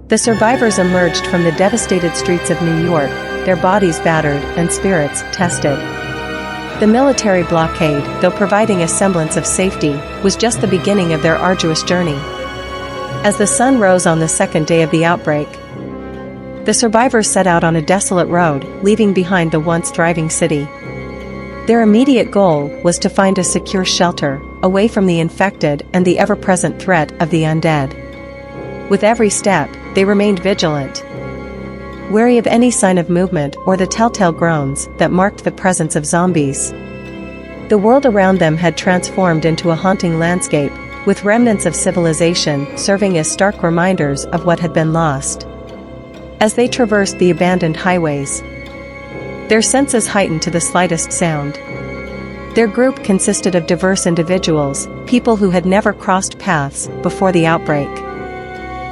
The survivors emerged from the devastated streets of New York, their bodies battered and spirits tested. The military blockade, though providing a semblance of safety, was just the beginning of their arduous journey. As the sun rose on the second day of the outbreak, the survivors set out on a desolate road, leaving behind the once thriving city. Their immediate goal was to find a secure shelter, away from the infected and the ever-present threat of the undead. With every step, they remained vigilant, wary of any sign of movement or the telltale groans that marked the presence of zombies. The world around them had transformed into a haunting landscape, with remnants of civilization serving as stark reminders of what had been lost. As they traversed the abandoned highways, their senses heightened to the slightest sound. Their group consisted of diverse individuals, people who had never crossed paths before the outbreak.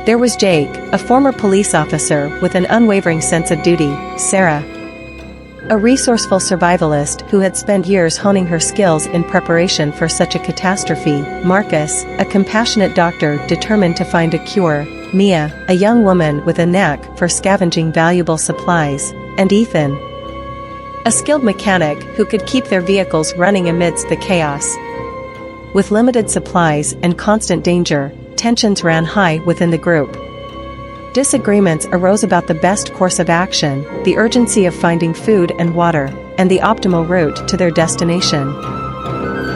There was Jake, a former police officer with an unwavering sense of duty, Sarah, a resourceful survivalist who had spent years honing her skills in preparation for such a catastrophe, Marcus, a compassionate doctor determined to find a cure, Mia, a young woman with a knack for scavenging valuable supplies, and Ethan, a skilled mechanic who could keep their vehicles running amidst the chaos. With limited supplies and constant danger, tensions ran high within the group. Disagreements arose about the best course of action, the urgency of finding food and water, and the optimal route to their destination.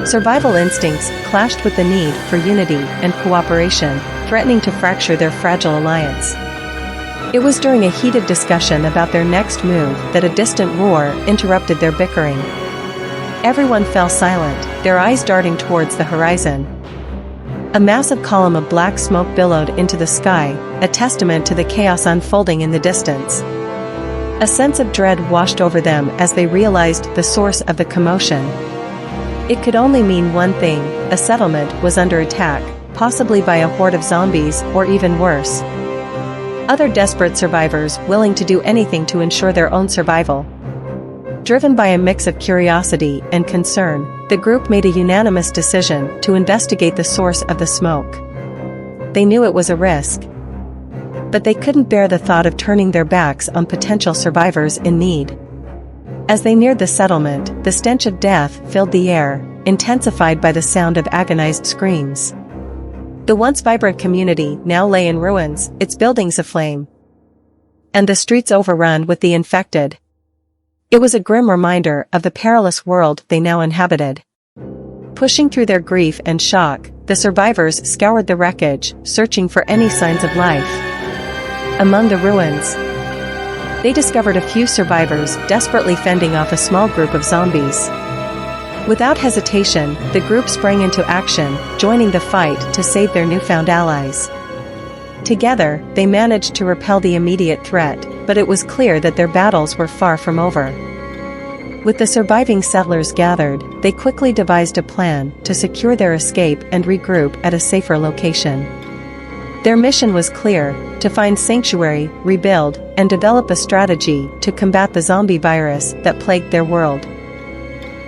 Survival instincts clashed with the need for unity and cooperation, threatening to fracture their fragile alliance. It was during a heated discussion about their next move that a distant roar interrupted their bickering. Everyone fell silent, their eyes darting towards the horizon. A massive column of black smoke billowed into the sky, a testament to the chaos unfolding in the distance. A sense of dread washed over them as they realized the source of the commotion. It could only mean one thing: a settlement was under attack, possibly by a horde of zombies or even worse. Other desperate survivors willing to do anything to ensure their own survival. Driven by a mix of curiosity and concern, the group made a unanimous decision to investigate the source of the smoke. They knew it was a risk, but they couldn't bear the thought of turning their backs on potential survivors in need. As they neared the settlement, the stench of death filled the air, intensified by the sound of agonized screams. The once vibrant community now lay in ruins, its buildings aflame, and the streets overrun with the infected. It was a grim reminder of the perilous world they now inhabited. Pushing through their grief and shock, the survivors scoured the wreckage, searching for any signs of life. Among the ruins, they discovered a few survivors desperately fending off a small group of zombies. Without hesitation, the group sprang into action, joining the fight to save their newfound allies. Together, they managed to repel the immediate threat, but it was clear that their battles were far from over. With the surviving settlers gathered, they quickly devised a plan to secure their escape and regroup at a safer location. Their mission was clear: to find sanctuary, rebuild, and develop a strategy to combat the zombie virus that plagued their world.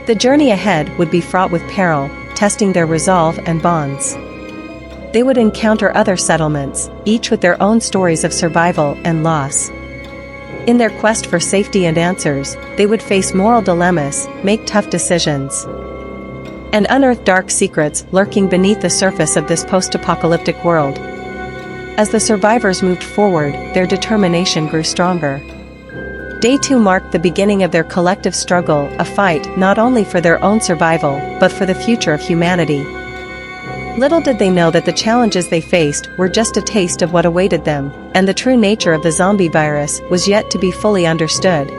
The journey ahead would be fraught with peril, testing their resolve and bonds. They would encounter other settlements, each with their own stories of survival and loss. In their quest for safety and answers, they would face moral dilemmas, make tough decisions, and unearth dark secrets lurking beneath the surface of this post-apocalyptic world. As the survivors moved forward, their determination grew stronger. Day 2 marked the beginning of their collective struggle, a fight not only for their own survival, but for the future of humanity. Little did they know that the challenges they faced were just a taste of what awaited them, and the true nature of the zombie virus was yet to be fully understood.